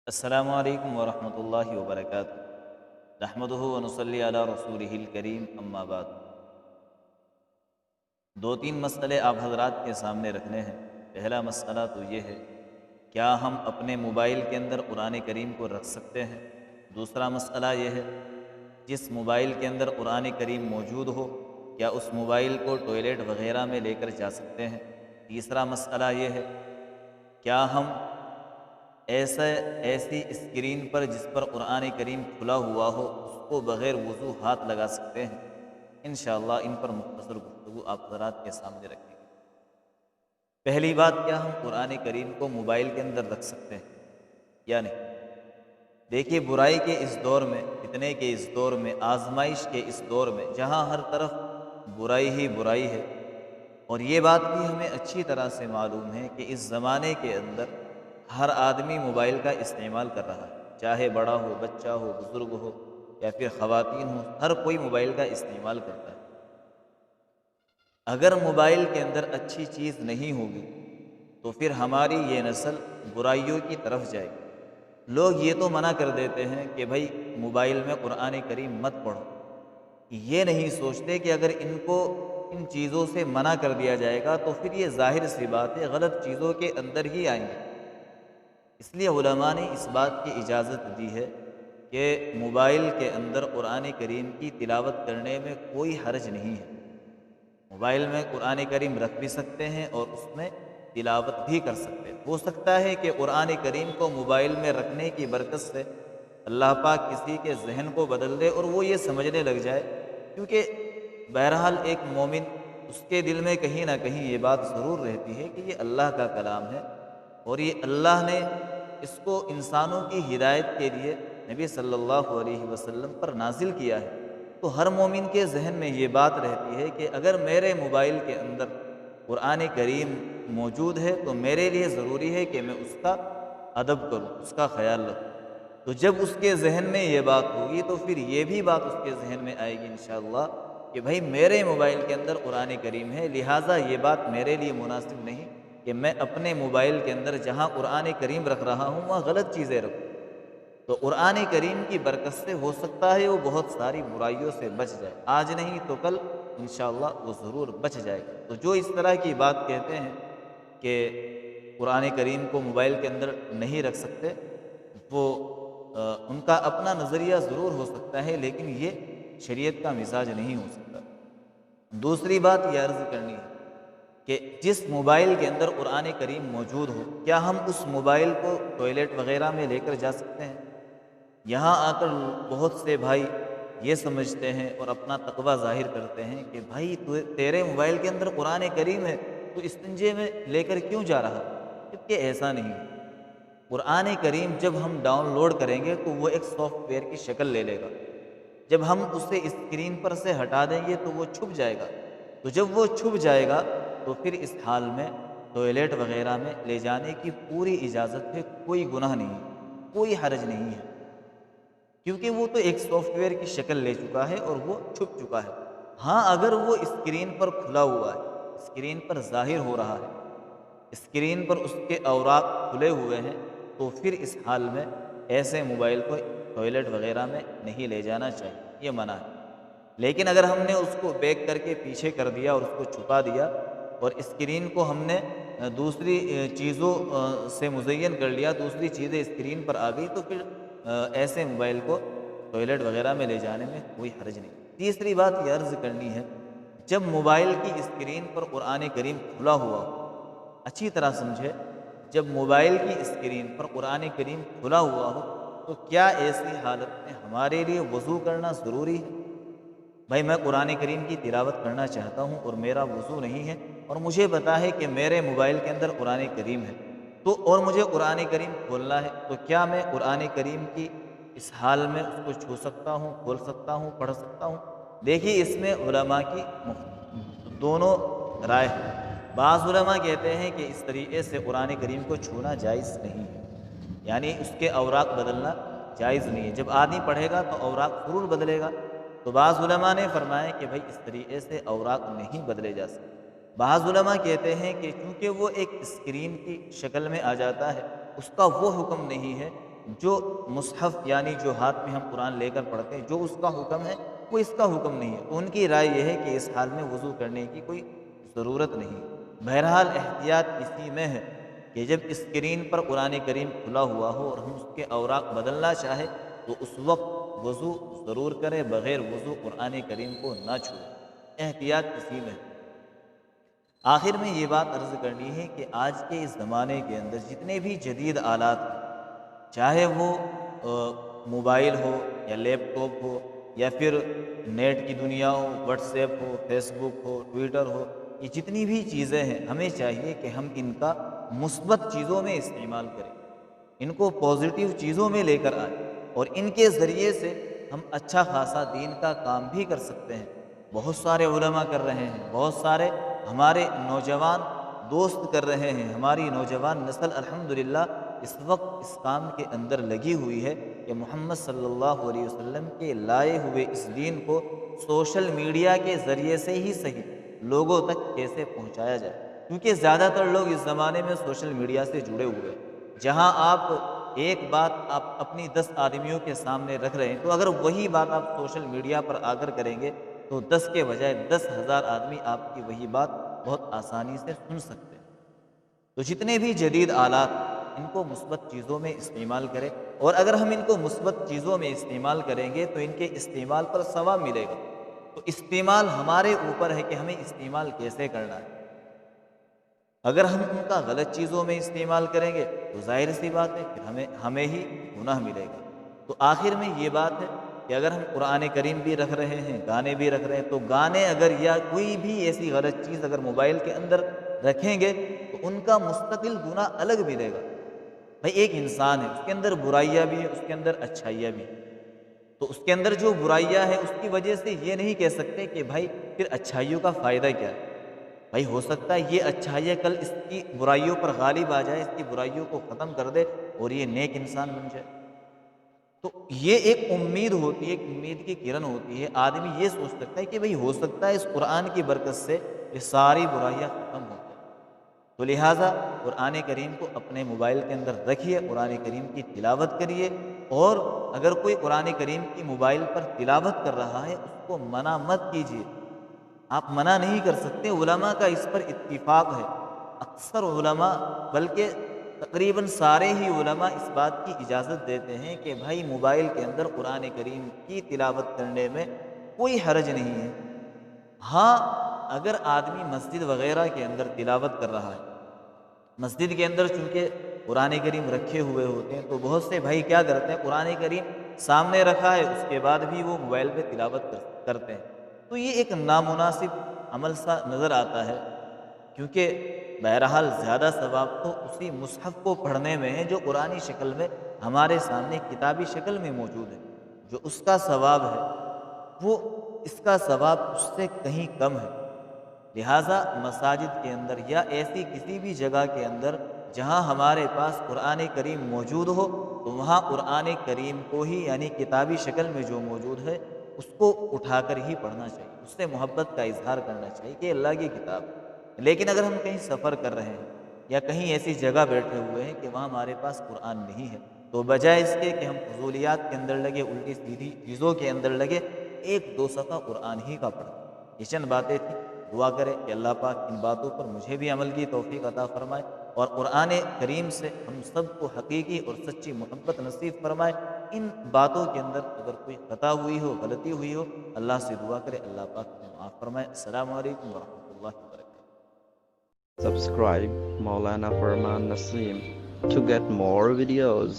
السلام علیکم ورحمۃ اللہ وبرکاتہ۔ نحمدہ ونصلی علی رسولہ الکریم، اما بعد۔ دو تین مسئلے آپ حضرات کے سامنے رکھنے ہیں۔ پہلا مسئلہ تو یہ ہے، کیا ہم اپنے موبائل کے اندر قرآن کریم کو رکھ سکتے ہیں؟ دوسرا مسئلہ یہ ہے، جس موبائل کے اندر قرآن کریم موجود ہو، کیا اس موبائل کو ٹوائلٹ وغیرہ میں لے کر جا سکتے ہیں؟ تیسرا مسئلہ یہ ہے، کیا ہم ایسی اسکرین پر جس پر قرآن کریم کھلا ہوا ہو، اس کو بغیر وضو ہاتھ لگا سکتے ہیں؟ انشاءاللہ ان پر مختصر گفتگو آپ حضرات کے سامنے رکھیں گے۔ پہلی بات، کیا ہم قرآن کریم کو موبائل کے اندر رکھ سکتے ہیں یا نہیں؟ دیکھیے، برائی کے اس دور میں، فتنے کے اس دور میں، آزمائش کے اس دور میں، جہاں ہر طرف برائی ہی برائی ہے، اور یہ بات بھی ہمیں اچھی طرح سے معلوم ہے کہ اس زمانے کے اندر ہر آدمی موبائل کا استعمال کر رہا ہے، چاہے بڑا ہو، بچہ ہو، بزرگ ہو یا پھر خواتین ہو، ہر کوئی موبائل کا استعمال کرتا ہے۔ اگر موبائل کے اندر اچھی چیز نہیں ہوگی تو پھر ہماری یہ نسل برائیوں کی طرف جائے گی۔ لوگ یہ تو منع کر دیتے ہیں کہ بھائی موبائل میں قرآن کریم مت پڑھو، یہ نہیں سوچتے کہ اگر ان کو ان چیزوں سے منع کر دیا جائے گا تو پھر یہ ظاہر سی بات ہے غلط چیزوں کے اندر ہی آئیں گے۔ اس لیے علماء نے اس بات کی اجازت دی ہے کہ موبائل کے اندر قرآن کریم کی تلاوت کرنے میں کوئی حرج نہیں ہے۔ موبائل میں قرآن کریم رکھ بھی سکتے ہیں اور اس میں تلاوت بھی کر سکتے ہیں۔ ہو سکتا ہے کہ قرآن کریم کو موبائل میں رکھنے کی برکت سے اللہ پاک کسی کے ذہن کو بدل دے اور وہ یہ سمجھنے لگ جائے، کیونکہ بہرحال ایک مومن، اس کے دل میں کہیں نہ کہیں یہ بات ضرور رہتی ہے کہ یہ اللہ کا کلام ہے اور یہ اللہ نے اس کو انسانوں کی ہدایت کے لیے نبی صلی اللہ علیہ وسلم پر نازل کیا ہے۔ تو ہر مومن کے ذہن میں یہ بات رہتی ہے کہ اگر میرے موبائل کے اندر قرآن کریم موجود ہے تو میرے لیے ضروری ہے کہ میں اس کا ادب کروں، اس کا خیال رکھوں۔ تو جب اس کے ذہن میں یہ بات ہوگی تو پھر یہ بھی بات اس کے ذہن میں آئے گی انشاءاللہ کہ بھائی میرے موبائل کے اندر قرآن کریم ہے، لہٰذا یہ بات میرے لیے مناسب نہیں کہ میں اپنے موبائل کے اندر جہاں قرآن کریم رکھ رہا ہوں وہاں غلط چیزیں رکھوں۔ تو قرآن کریم کی برکت سے ہو سکتا ہے وہ بہت ساری برائیوں سے بچ جائے، آج نہیں تو کل انشاءاللہ وہ ضرور بچ جائے گا۔ تو جو اس طرح کی بات کہتے ہیں کہ قرآن کریم کو موبائل کے اندر نہیں رکھ سکتے، وہ ان کا اپنا نظریہ ضرور ہو سکتا ہے، لیکن یہ شریعت کا مزاج نہیں ہو سکتا۔ دوسری بات یہ عرض کرنی ہے کہ جس موبائل کے اندر قرآن کریم موجود ہو، کیا ہم اس موبائل کو ٹوائلٹ وغیرہ میں لے کر جا سکتے ہیں؟ یہاں آ کر بہت سے بھائی یہ سمجھتے ہیں اور اپنا تقوی ظاہر کرتے ہیں کہ بھائی تیرے موبائل کے اندر قرآن کریم ہے، تو استنجے میں لے کر کیوں جا رہا؟ جبکہ ایسا نہیں ہے۔ قرآن کریم جب ہم ڈاؤن لوڈ کریں گے تو وہ ایک سافٹ ویئر کی شکل لے لے گا، جب ہم اسے اسکرین پر سے ہٹا دیں گے تو وہ چھپ جائے گا، تو جب وہ چھپ جائے گا تو پھر اس حال میں ٹوائلٹ وغیرہ میں لے جانے کی پوری اجازت ہے، کوئی گناہ نہیں، کوئی حرج نہیں ہے، کیونکہ وہ تو ایک سافٹ ویئر کی شکل لے چکا ہے اور وہ چھپ چکا ہے۔ ہاں، اگر وہ اسکرین پر کھلا ہوا ہے، اسکرین پر ظاہر ہو رہا ہے، اسکرین پر اس کے اوراق کھلے ہوئے ہیں، تو پھر اس حال میں ایسے موبائل کو ٹوائلٹ وغیرہ میں نہیں لے جانا چاہیے، یہ منع ہے۔ لیکن اگر ہم نے اس کو بیک کر کے پیچھے کر دیا اور اس کو چھپا دیا اور اسکرین کو ہم نے دوسری چیزوں سے مزین کر لیا، دوسری چیزیں اسکرین پر آ گئی، تو پھر ایسے موبائل کو ٹوائلٹ وغیرہ میں لے جانے میں کوئی حرج نہیں۔ تیسری بات یہ عرض کرنی ہے، جب موبائل کی اسکرین پر قرآن کریم کھلا ہوا ہو، اچھی طرح سمجھے، جب موبائل کی اسکرین پر قرآن کریم کھلا ہوا ہو تو کیا ایسی حالت میں ہمارے لیے وضو کرنا ضروری ہے؟ بھائی میں قرآن کریم کی تلاوت کرنا چاہتا ہوں اور میرا وضو نہیں ہے، اور مجھے پتا ہے کہ میرے موبائل کے اندر قرآن کریم ہے، تو اور مجھے قرآن کریم کھولنا ہے، تو کیا میں قرآن کریم کی اس حال میں اس کو چھو سکتا ہوں، کھول سکتا ہوں، پڑھ سکتا ہوں؟ دیکھیے، اس میں علماء کی دونوں رائے ہے۔ بعض علماء کہتے ہیں کہ اس طریقے سے قرآن کریم کو چھونا جائز نہیں ہے، یعنی اس کے اوراق بدلنا جائز نہیں ہے، جب آدمی پڑھے گا تو اوراق ضرور بدلے گا۔ تو بعض علماء نے فرمایا کہ بھائی اس طریقے سے اوراق نہیں بدلے جا سکتے۔ بعض علماء کہتے ہیں کہ چونکہ وہ ایک اسکرین کی شکل میں آ جاتا ہے، اس کا وہ حکم نہیں ہے جو مصحف یعنی جو ہاتھ میں ہم قرآن لے کر پڑھتے ہیں جو اس کا حکم ہے وہ اس کا حکم نہیں ہے، تو ان کی رائے یہ ہے کہ اس حال میں وضو کرنے کی کوئی ضرورت نہیں۔ بہرحال احتیاط اسی میں ہے کہ جب اسکرین پر قرآن کریم کھلا ہوا ہو اور ہم اس کے اوراق بدلنا چاہے تو اس وقت وضو ضرور کرے، بغیر وضو قرآن کریم کو نہ چھوئے، احتیاط اسی میں ہے۔ آخر میں یہ بات عرض کرنی ہے کہ آج کے اس زمانے کے اندر جتنے بھی جدید آلات ہیں، چاہے وہ موبائل ہو یا لیپ ٹاپ ہو یا پھر نیٹ کی دنیا ہو، واٹس ایپ ہو، فیس بک ہو، ٹویٹر ہو، یہ جتنی بھی چیزیں ہیں ہمیں چاہیے کہ ہم ان کا مثبت چیزوں میں استعمال کریں، ان کو پازیٹیو چیزوں میں لے کر آئیں، اور ان کے ذریعے سے ہم اچھا خاصا دین کا کام بھی کر سکتے ہیں۔ بہت سارے علماء کر رہے ہیں، بہت سارے ہمارے نوجوان دوست کر رہے ہیں، ہماری نوجوان نسل الحمدللہ اس وقت اس کام کے اندر لگی ہوئی ہے کہ محمد صلی اللہ علیہ وسلم کے لائے ہوئے اس دین کو سوشل میڈیا کے ذریعے سے ہی صحیح لوگوں تک کیسے پہنچایا جائے، کیونکہ زیادہ تر لوگ اس زمانے میں سوشل میڈیا سے جڑے ہوئے ہیں۔ جہاں آپ ایک بات آپ اپنی 10 آدمیوں کے سامنے رکھ رہے ہیں، تو اگر وہی بات آپ سوشل میڈیا پر آ کر کریں گے تو 10 کے بجائے 10,000 آدمی آپ کی وہی بات بہت آسانی سے سن سکتے ہیں۔ تو جتنے بھی جدید آلات ہیں ان کو مثبت چیزوں میں استعمال کریں، اور اگر ہم ان کو مثبت چیزوں میں استعمال کریں گے تو ان کے استعمال پر ثواب ملے گا۔ تو استعمال ہمارے اوپر ہے کہ ہمیں استعمال کیسے کرنا ہے۔ اگر ہم ان کا غلط چیزوں میں استعمال کریں گے تو ظاہر سی بات ہے پھر ہمیں ہی گناہ ملے گا۔ تو آخر میں یہ بات ہے کہ اگر ہم قرآن کریم بھی رکھ رہے ہیں، گانے بھی رکھ رہے ہیں، تو گانے اگر یا کوئی بھی ایسی غلط چیز اگر موبائل کے اندر رکھیں گے تو ان کا مستقل گناہ الگ ملے گا۔ بھائی ایک انسان ہے، اس کے اندر برائیاں بھی ہیں، اس کے اندر اچھائیاں بھی ہیں، تو اس کے اندر جو برائیاں ہیں اس کی وجہ سے یہ نہیں کہہ سکتے کہ بھائی پھر اچھائیوں کا فائدہ کیا ہے۔ بھائی ہو سکتا ہے یہ اچھائیاں کل اس کی برائیوں پر غالب آ جائے، اس کی برائیوں کو ختم کر دے اور یہ نیک انسان بن جائے۔ تو یہ ایک امید ہوتی ہے، ایک امید کی کرن ہوتی ہے، آدمی یہ سوچ سکتا ہے کہ بھئی ہو سکتا ہے اس قرآن کی برکت سے یہ ساری برائیاں ختم ہو جائیں۔ تو لہٰذا قرآن کریم کو اپنے موبائل کے اندر رکھیے، قرآن کریم کی تلاوت کریے، اور اگر کوئی قرآن کریم کی موبائل پر تلاوت کر رہا ہے اس کو منع مت کیجیے، آپ منع نہیں کر سکتے۔ علماء کا اس پر اتفاق ہے، اکثر علماء بلکہ تقریباً سارے ہی علماء اس بات کی اجازت دیتے ہیں کہ بھائی موبائل کے اندر قرآن کریم کی تلاوت کرنے میں کوئی حرج نہیں ہے۔ ہاں اگر آدمی مسجد وغیرہ کے اندر تلاوت کر رہا ہے، مسجد کے اندر چونکہ قرآن کریم رکھے ہوئے ہوتے ہیں تو بہت سے بھائی کیا کرتے ہیں، قرآن کریم سامنے رکھا ہے اس کے بعد بھی وہ موبائل پہ تلاوت کرتے ہیں، تو یہ ایک نامناسب عمل سا نظر آتا ہے، کیونکہ بہرحال زیادہ ثواب تو اسی مصحف کو پڑھنے میں ہے جو قرآنی شکل میں ہمارے سامنے کتابی شکل میں موجود ہے۔ جو اس کا ثواب ہے وہ اس کا ثواب اس سے کہیں کم ہے۔ لہٰذا مساجد کے اندر یا ایسی کسی بھی جگہ کے اندر جہاں ہمارے پاس قرآن کریم موجود ہو تو وہاں قرآن کریم کو ہی یعنی کتابی شکل میں جو موجود ہے اس کو اٹھا کر ہی پڑھنا چاہیے، اس سے محبت کا اظہار کرنا چاہیے کہ اللہ کی کتاب ہے۔ لیکن اگر ہم کہیں سفر کر رہے ہیں یا کہیں ایسی جگہ بیٹھے ہوئے ہیں کہ وہاں ہمارے پاس قرآن نہیں ہے تو بجائے اس کے کہ ہم فضولیات کے اندر لگے، الٹی سیدھی چیزوں کے اندر لگے، ایک دو صفحہ قرآن ہی کا پڑھیں۔ یہ چند باتیں تھیں، دعا کرے کہ اللہ پاک ان باتوں پر مجھے بھی عمل کی توفیق عطا فرمائے اور قرآن کریم سے ہم سب کو حقیقی اور سچی محبت نصیب فرمائے۔ ان باتوں کے اندر اگر کوئی خطا ہوئی ہو، غلطی ہوئی ہو، اللہ سے دعا کرے اللہ پاک ہمیں معاف فرمائے۔ السلام علیکم ورحمۃ اللہ وبرکاتہ۔ Subscribe Maulana Farman Naseem to get more videos.